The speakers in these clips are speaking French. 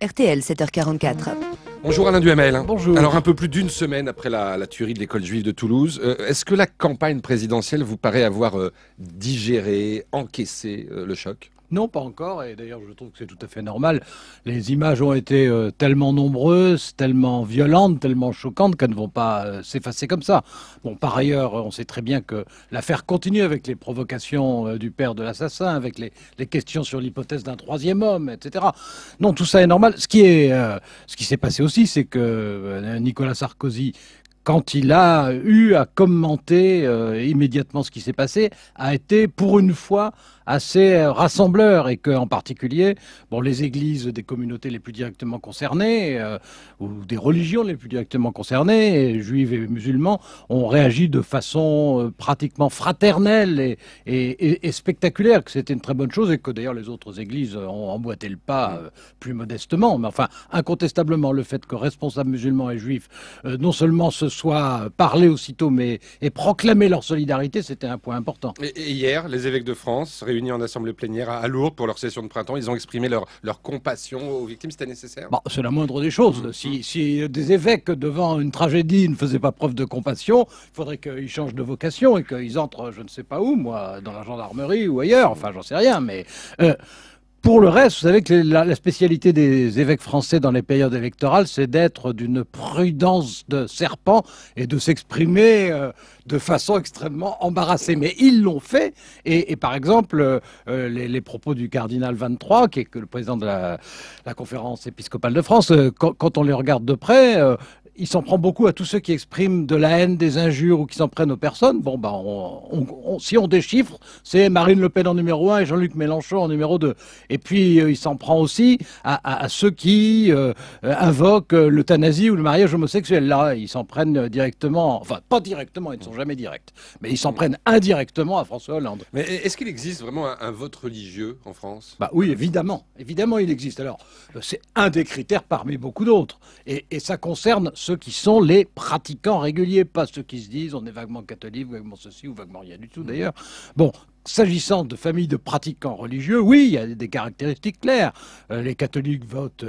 RTL 7h44. Bonjour Alain Duhamel. Bonjour. Alors un peu plus d'une semaine après la tuerie de l'école juive de Toulouse, est-ce que la campagne présidentielle vous paraît avoir digéré, encaissé le choc ? Non, pas encore, et d'ailleurs je trouve que c'est tout à fait normal. Les images ont été tellement nombreuses, tellement violentes, tellement choquantes qu'elles ne vont pas s'effacer comme ça. Bon, par ailleurs, on sait très bien que l'affaire continue avec les provocations du père de l'assassin, avec les questions sur l'hypothèse d'un troisième homme, etc. Non, tout ça est normal. Ce qui s'est passé aussi, c'est que Nicolas Sarkozy, quand il a eu à commenter immédiatement ce qui s'est passé, a été pour une fois assez rassembleur, et qu'en particulier, les églises des communautés les plus directement concernées, ou des religions les plus directement concernées, juifs et musulmans, ont réagi de façon pratiquement fraternelle et spectaculaire, que c'était une très bonne chose, et que d'ailleurs les autres églises ont emboîté le pas plus modestement. Mais enfin, incontestablement, le fait que responsables musulmans et juifs non seulement se soient parlé aussitôt, mais et proclamé leur solidarité, c'était un point important. Et hier, les évêques de France, réunis en assemblée plénière à Lourdes pour leur session de printemps, ils ont exprimé leur compassion aux victimes. C'était nécessaire ? C'est la moindre des choses. Si des évêques devant une tragédie ne faisaient pas preuve de compassion, il faudrait qu'ils changent de vocation et qu'ils entrent, je ne sais pas où, moi, dans la gendarmerie ou ailleurs. Enfin, j'en sais rien, mais... Pour le reste, vous savez que la spécialité des évêques français dans les périodes électorales, c'est d'être d'une prudence de serpent et de s'exprimer de façon extrêmement embarrassée. Mais ils l'ont fait. Et par exemple, les propos du cardinal 23, qui est le président de la conférence épiscopale de France, quand on les regarde de près... il s'en prend beaucoup à tous ceux qui expriment de la haine, des injures ou qui s'en prennent aux personnes. Si on déchiffre, c'est Marine Le Pen en numéro 1 et Jean-Luc Mélenchon en numéro 2. Et puis, il s'en prend aussi à ceux qui invoquent l'euthanasie ou le mariage homosexuel. Là, ils s'en prennent directement, enfin, pas directement, ils ne sont jamais directs, mais ils s'en prennent indirectement à François Hollande. Mais est-ce qu'il existe vraiment un vote religieux en France ? Oui, évidemment. Évidemment, il existe. Alors, c'est un des critères parmi beaucoup d'autres. Et ça concerne ceux qui sont les pratiquants réguliers, pas ceux qui se disent on est vaguement catholique, vaguement ceci ou vaguement rien du tout d'ailleurs. S'agissant de familles de pratiquants religieux, oui, il y a des caractéristiques claires. Les catholiques votent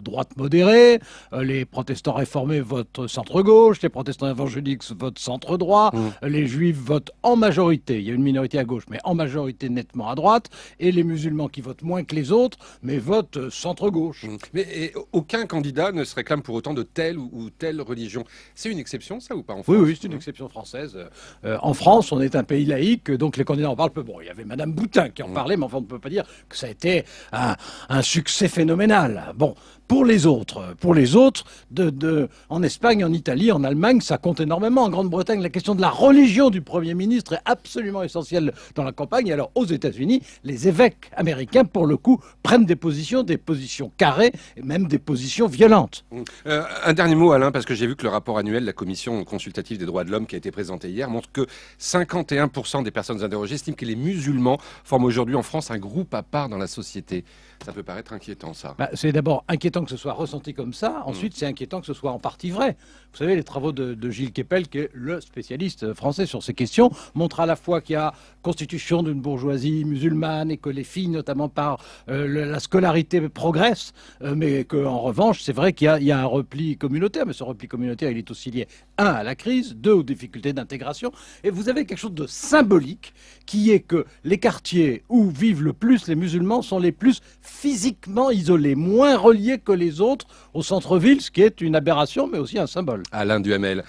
droite modérée, les protestants réformés votent centre-gauche, les protestants évangéliques votent centre-droit, les juifs votent en majorité, il y a une minorité à gauche, mais en majorité nettement à droite, et les musulmans qui votent moins que les autres, mais votent centre-gauche. Mais aucun candidat ne se réclame pour autant de telle ou telle religion. C'est une exception, ça, ou pas en France ? Oui, c'est une exception française. En France, on est un pays laïque, donc les candidats en parlent peu. Il y avait Madame Boutin qui en parlait, mais enfin, on ne peut pas dire que ça a été un succès phénoménal. Pour les autres, en Espagne, en Italie, en Allemagne, ça compte énormément. En Grande-Bretagne, la question de la religion du Premier ministre est absolument essentielle dans la campagne. Et alors, aux États-Unis, les évêques américains, pour le coup, prennent des positions carrées, et même des positions violentes. Un dernier mot, Alain, parce que j'ai vu que le rapport annuel de la Commission consultative des droits de l'homme qui a été présenté hier montre que 51% des personnes interrogées estiment que les musulmans forment aujourd'hui en France un groupe à part dans la société. Ça peut paraître inquiétant, ça. C'est d'abord inquiétant que ce soit ressenti comme ça. Ensuite, c'est inquiétant que ce soit en partie vrai. Vous savez, les travaux de Gilles Kepel, qui est le spécialiste français sur ces questions, montrent à la fois qu'il y a constitution d'une bourgeoisie musulmane et que les filles, notamment par la scolarité, progressent, mais qu'en revanche, c'est vrai qu'il y a un repli communautaire. Mais ce repli communautaire, il est aussi lié, 1, à la crise, 2, aux difficultés d'intégration. Et vous avez quelque chose de symbolique, qui est que les quartiers où vivent le plus les musulmans sont les plus physiquement isolés, moins reliés que les autres au centre-ville, ce qui est une aberration, mais aussi un symbole. Alain Duhamel.